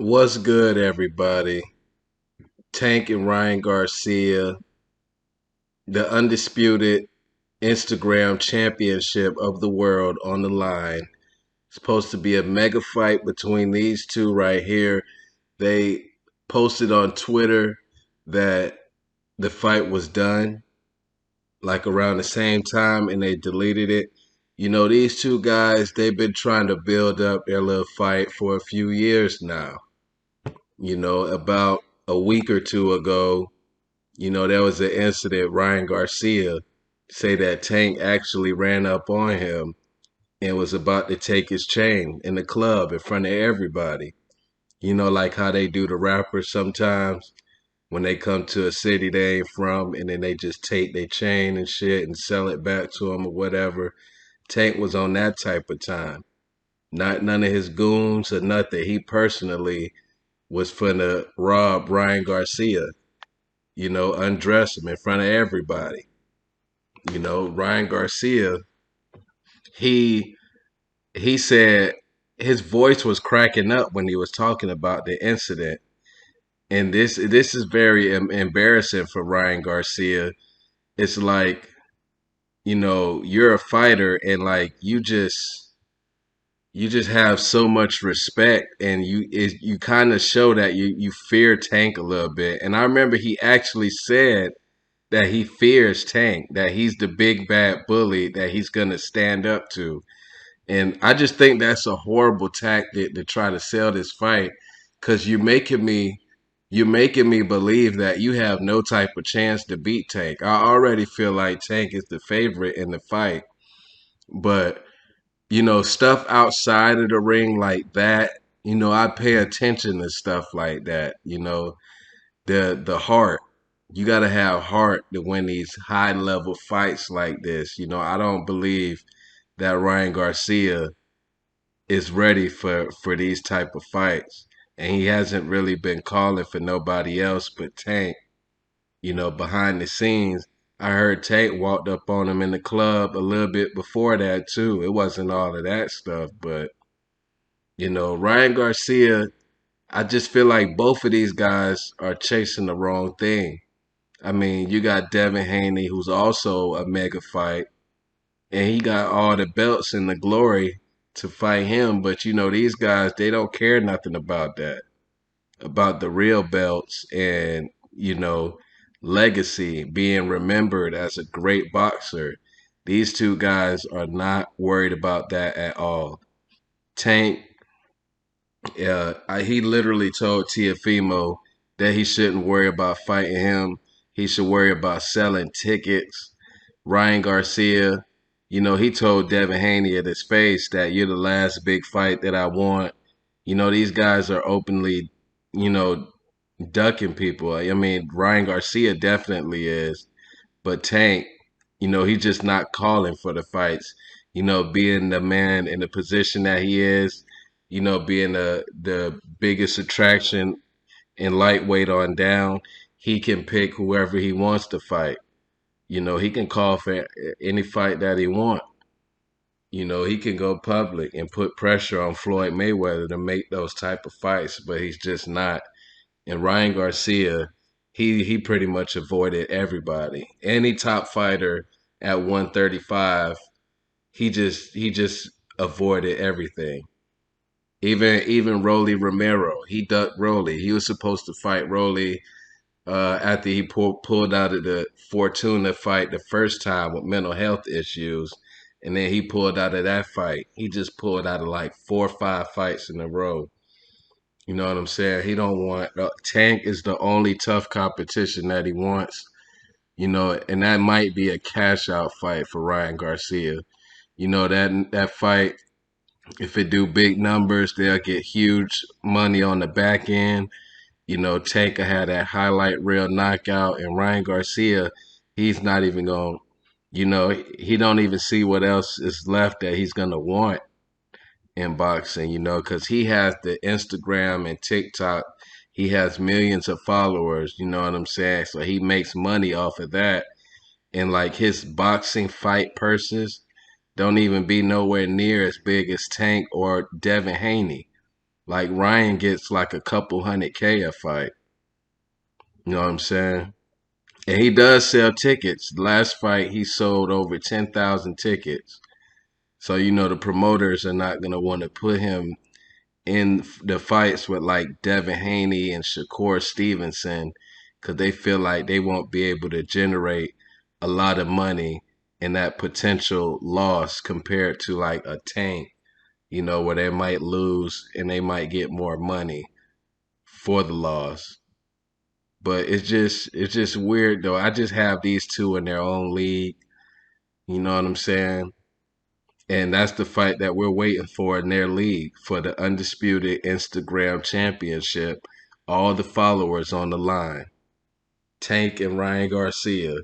What's good, everybody? Tank and Ryan Garcia, the undisputed Instagram championship of the world on the line. It's supposed to be a mega fight between these two right here. They posted on Twitter that the fight was done, like around the same time, and they deleted it. These two guys, they've been trying to build up their little fight for a few years now. About a week or two ago, there was an incident. Ryan Garcia say that Tank actually ran up on him and was about to take his chain in the club in front of everybody. Like how they do the rappers sometimes when they come to a city they ain't from and then they just take their chain and shit and sell it back to them or whatever. Tank was on that type of time. Not none of his goons or nothing. He personally was finna rob Ryan Garcia, undress him in front of everybody. Ryan Garcia, he he said his voice was cracking up when he was talking about the incident. And this is very embarrassing for Ryan Garcia. It's like, you're a fighter and like you just have so much respect and you kind of show that you fear Tank a little bit. And I remember he actually said that he fears Tank, that he's the big bad bully that he's gonna stand up to. And I just think that's a horrible tactic to try to sell this fight because you're making me believe that you have no type of chance to beat Tank. I already feel like Tank is the favorite in the fight. But, stuff outside of the ring like that, I pay attention to stuff like that, the heart. You got to have heart to win these high level fights like this. I don't believe that Ryan Garcia is ready for these type of fights, and he hasn't really been calling for nobody else but Tank. Behind the scenes, I heard Tank walked up on him in the club a little bit before that too. It wasn't all of that stuff, but Ryan Garcia. I just feel like both of these guys are chasing the wrong thing. I mean, you got Devin Haney, who's also a mega fight, and he got all the belts and the glory to fight him. But these guys, they don't care nothing about that, about the real belts and legacy, being remembered as a great boxer. These two guys are not worried about that at all. Tank, he literally told Tiafimo that he shouldn't worry about fighting him. He should worry about selling tickets. Ryan Garcia, he told Devin Haney at his face that you're the last big fight that I want. These guys are openly, you know, ducking people. I mean, Ryan Garcia definitely is, but Tank, he's just not calling for the fights. Being the man in the position that he is, being the biggest attraction in lightweight on down, he can pick whoever he wants to fight. He can call for any fight that he wants. He can go public and put pressure on Floyd Mayweather to make those type of fights, but he's just not. And Ryan Garcia, he pretty much avoided everybody. Any top fighter at 135, he just avoided everything. Even Rolly Romero, he ducked Rolly. He was supposed to fight Rolly after he pulled out of the Fortuna fight the first time with mental health issues. And then he pulled out of that fight. He just pulled out of like 4 or 5 fights in a row. You know what I'm saying? He don't want Tank is the only tough competition that he wants. And that might be a cash out fight for Ryan Garcia. That fight, if it do big numbers, they'll get huge money on the back end. Tank had that highlight reel knockout, and Ryan Garcia, he's not even going. He don't even see what else is left that he's gonna want in boxing, because he has the Instagram and TikTok. He has millions of followers, you know what I'm saying? So he makes money off of that. And like his boxing fight purses don't even be nowhere near as big as Tank or Devin Haney. Like Ryan gets like a couple hundred K a fight. You know what I'm saying? And he does sell tickets. Last fight he sold over 10,000 tickets. So you know the promoters are not gonna want to put him in the fights with like Devin Haney and Shakur Stevenson because they feel like they won't be able to generate a lot of money in that potential loss compared to like a Tank, you know, where they might lose and they might get more money for the loss. But it's just weird though. I just have these two in their own league. You know what I'm saying? And that's the fight that we're waiting for in their league for the Undisputed Instagram Championship. All the followers on the line. Tank and Ryan Garcia.